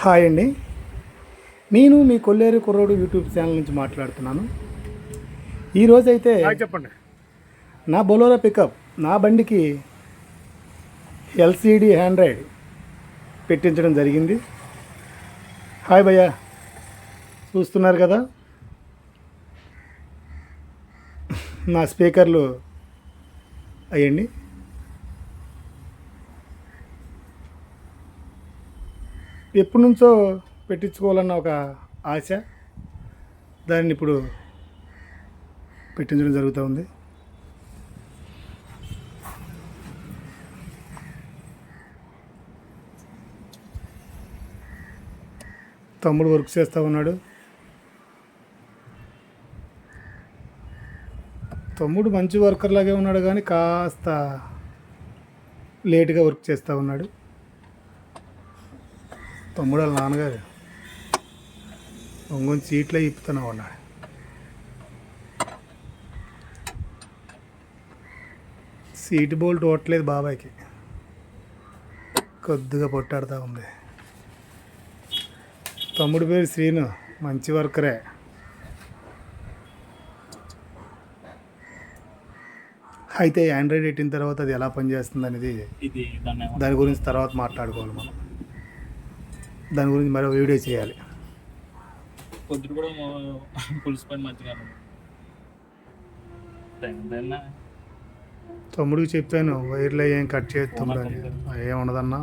Hi అండి, నేను మీ కొల్లేరు కుర్రోడు యూట్యూబ్ ఛానల్ నుంచి మాట్లాడుతున్నాను. ఈరోజైతే చెప్పండి. నా బొలోరో పికప్ నా బండికి ఎల్సిడి హ్యాండ్ రైడ్ పెట్టించడం జరిగింది. హాయ్ భయ్యా, చూస్తున్నారు కదా నా స్పీకర్లు అయ్యండి. ఎప్పటి నుంచో పెట్టించుకోవాలన్న ఒక ఆశ, దాన్ని ఇప్పుడు పెట్టించడం జరుగుతూ ఉంది. తమ్ముడు వర్క్ చేస్తూ ఉన్నాడు. తమ్ముడు మంచి వర్కర్ లాగే ఉన్నాడు, కానీ కాస్త లేట్గా వర్క్ చేస్తూ ఉన్నాడు. తమ్ముడు వాళ్ళ నాన్నగారు ఒంగొని సీట్లో ఇప్పుతూనే ఉన్నాడు. సీట్ బోల్ట్ ఓట్లేదు బాబాయ్కి, కొద్దిగా పొట్టాడుతూ ఉంది. తమ్ముడి పేరు శ్రీను, మంచి వర్కరే. అయితే ఆండ్రాయిడ్ పెట్టిన తర్వాత అది ఎలా పనిచేస్తుంది అనేది దాని గురించి తర్వాత మాట్లాడుకోవాలి. మనం దాని గురించి మరో వీడియో చేయాలి. పొద్దున కూడా పులుసు పని మంచిగా తమ్ముడికి చెప్పాను, వైర్లు ఏం కట్ చేస్తాడు అని. ఏముండదన్నా,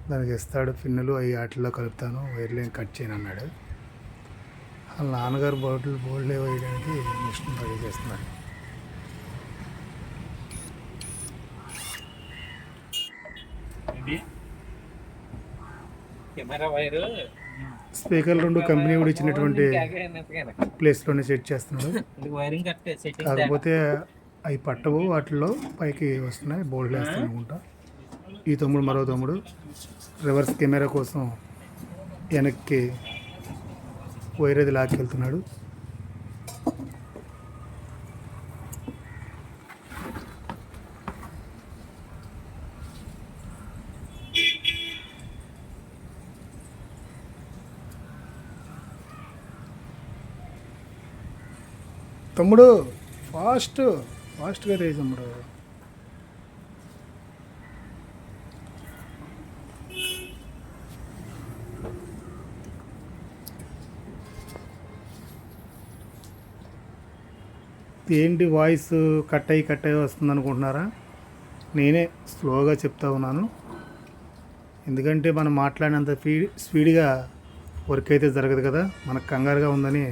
దానికి ఇస్తాడు పిన్నులు, అవి వాటిల్లో కలుపుతాను, వైర్లు ఏం కట్ చేయను అన్నాడు. వాళ్ళ నాన్నగారు బోర్డులు వేయడానికి మిషన్ రెడీ చేస్తున్నాడు. స్పీకర్లు రెండు కంపెనీ కూడా ఇచ్చినటువంటి ప్లేస్లోనే సెట్ చేస్తున్నాడు. కాకపోతే అవి పట్టవు, వాటిల్లో పైకి వస్తున్నాయి, బోల్డ్ వేస్తాను అనుకుంటా. ఈ తమ్ముడు మరో తమ్ముడు రివర్స్ కెమెరా కోసం వెనక్కి వైర్ అది లాక్కెళ్తున్నాడు. తమ్ముడు ఫాస్ట్గా తెయి తమ్ముడు. ఏంటి వాయిస్ కట్ అయ్యి వస్తుంది అనుకుంటున్నారా? నేనే స్లోగా చెప్తా ఉన్నాను, ఎందుకంటే మనం మాట్లాడినంత స్పీడ్గా వర్క్ అయితే జరగదు కదా. మనకు కంగారుగా ఉందని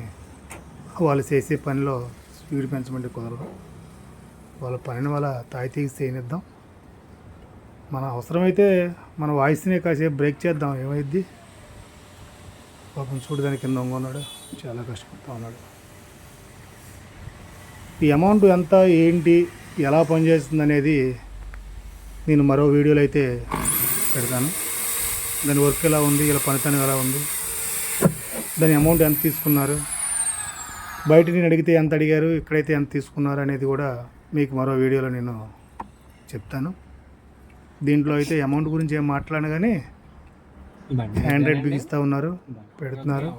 వాళ్ళు చేసే పనిలో స్పీడ్ పెంచమంటే కుదరదు. వాళ్ళ పనిని వాళ్ళ తాయితీకి చేయనిద్దాం. మన అవసరమైతే మన వాయిస్ని కాసేపు బ్రేక్ చేద్దాం, ఏమైద్ది. పాపం చూడు, దాని కింద ఉన్నాడు, చాలా కష్టపడుతూ ఉన్నాడు. ఈ అమౌంట్ ఎంత, ఏంటి, ఎలా పనిచేస్తుంది అనేది నేను మరో వీడియోలో అయితే పెడతాను. దాని వర్క్ ఎలా ఉంది, ఇలా పనితనం ఎలా ఉంది, దాని అమౌంట్ ఎంత తీసుకున్నారు, బయట నేను అడిగితే ఎంత అడిగారు, ఇక్కడైతే ఎంత తీసుకున్నారు అనేది కూడా మీకు మరో వీడియోలో నేను చెప్తాను. దీంట్లో అయితే అమౌంట్ గురించి ఏం మాట్లాడను, కానీ హ్యాండ్ రైడ్ బిగిస్తూ ఉన్నారు, పెడుతున్నారు.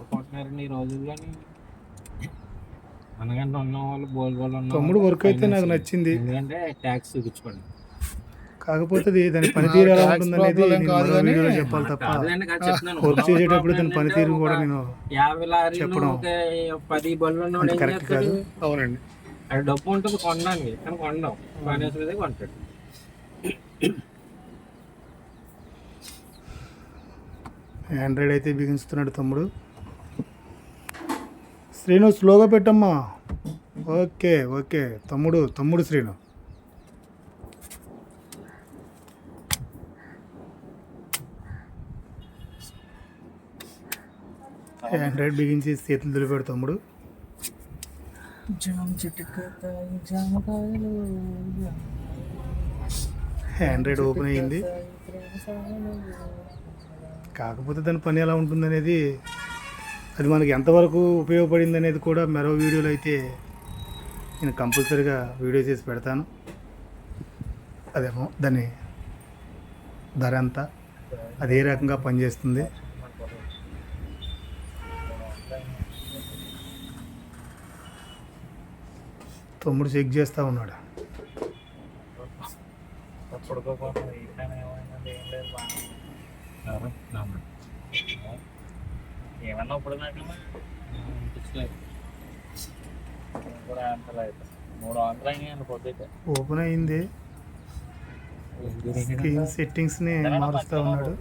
తమ్ముడు వర్క్ అయితే నాకు నచ్చింది, కాకపోతే దాని పనితీరు ఎలా ఉంటుంది అనేది వీడియోలో చెప్పాలి తప్ప వర్క్ చేసేటప్పుడు దాని పనితీరు కూడా నేను చెప్పడం కరెక్ట్ కాదు. అవునండి, అది డబ్బు ఉంటుంది కొనడానికి, కానీ కొండం పని కొంటాడు. ఆండ్రాయిడ్ అయితే బిగించుతున్నాడు తమ్ముడు. శ్రీను స్లోగా పెట్టమ్మా. ఓకే తమ్ముడు శ్రీను. ఆండ్రాయిడ్ బిగించి చేతులు దులిపాడు తమ్ముడు. ఆండ్రాయిడ్ ఓపెన్ అయ్యింది, కాకపోతే దాని పని ఎలా ఉంటుంది అనేది, అది మనకి ఎంతవరకు ఉపయోగపడింది అనేది కూడా మరో వీడియోలో అయితే నేను కంపల్సరీగా వీడియో చేసి పెడతాను. అదేమో దాని ధర ఎంత, అది ఏ రకంగా పనిచేస్తుంది, తమ్ముడు చెక్ చేస్తూ ఉన్నాడు. పడుకోకుండా ఏమైనా ఏమైందంటే ఏం లేదు బాగా ఏమన్నా ఇప్పుడు నాకు కూడా ఆన్సర్ అయితే 3 ఆన్సర్ అయినాయి పొద్దుటే ఓపెన్ అయింది. స్క్రీన్ సెట్టింగ్స్ని మారుస్తూ ఉన్నాడు.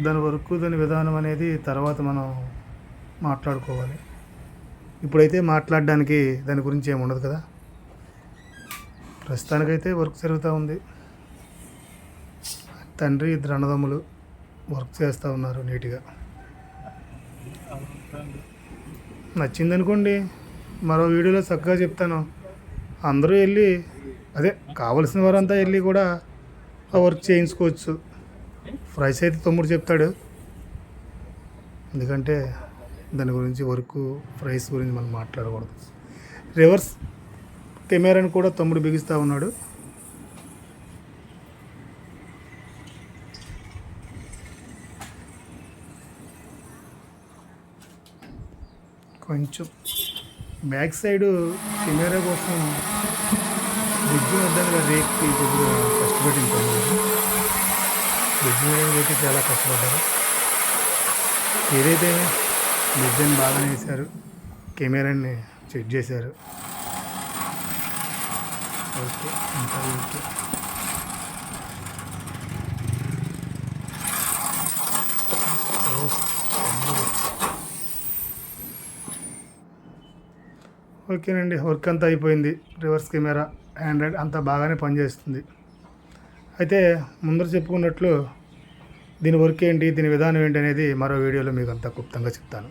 దాని వరకు దాని విధానం అనేది తర్వాత మనం మాట్లాడుకోవాలి. ఇప్పుడైతే మాట్లాడడానికి దాని గురించి ఏమి ఉండదు కదా. ప్రస్తుతానికైతే వర్క్ జరుగుతూ ఉంది. తండ్రి 2 అన్నదమ్ములు వర్క్ చేస్తూ ఉన్నారు నీట్గా. నచ్చిందనుకోండి మరో వీడియోలో చక్కగా చెప్తాను. అందరూ వెళ్ళి అదే కావలసిన వారంతా వెళ్ళి కూడా ఆ వర్క్ చేయించుకోవచ్చు. ప్రైస్ అయితే తమ్ముడు చెప్తాడు, ఎందుకంటే దాని గురించి వర్క్ ప్రైస్ గురించి మనం మాట్లాడకూడదు. రివర్స్ కెమెరాని కూడా తమ్ముడు బిగిస్తూ ఉన్నాడు. కొంచెం బ్యాక్ సైడ్ కెమెరా కోసం బ్రిడ్జ్ వద్ద రేక్కి కొద్దిగా కష్టపడి బ్రిడ్జ్ మీద అయితే చాలా కష్టపడ్డారు. ఏదైతే డిజైన్ బాగానే వేశారు, కెమెరాని చెక్ చేశారు. ఓకే అంతా ఓకే. ఓకేనండి, వర్క్ అంతా అయిపోయింది. రివర్స్ కెమెరా ఆండ్రాయిడ్ అంతా బాగానే పనిచేస్తుంది. అయితే ముందర చెప్పుకున్నట్లు దీని వర్క్ ఏంటి, దీని విధానం ఏంటి అనేది మరో వీడియోలో మీకు అంతా క్లుప్తంగా చెప్తాను.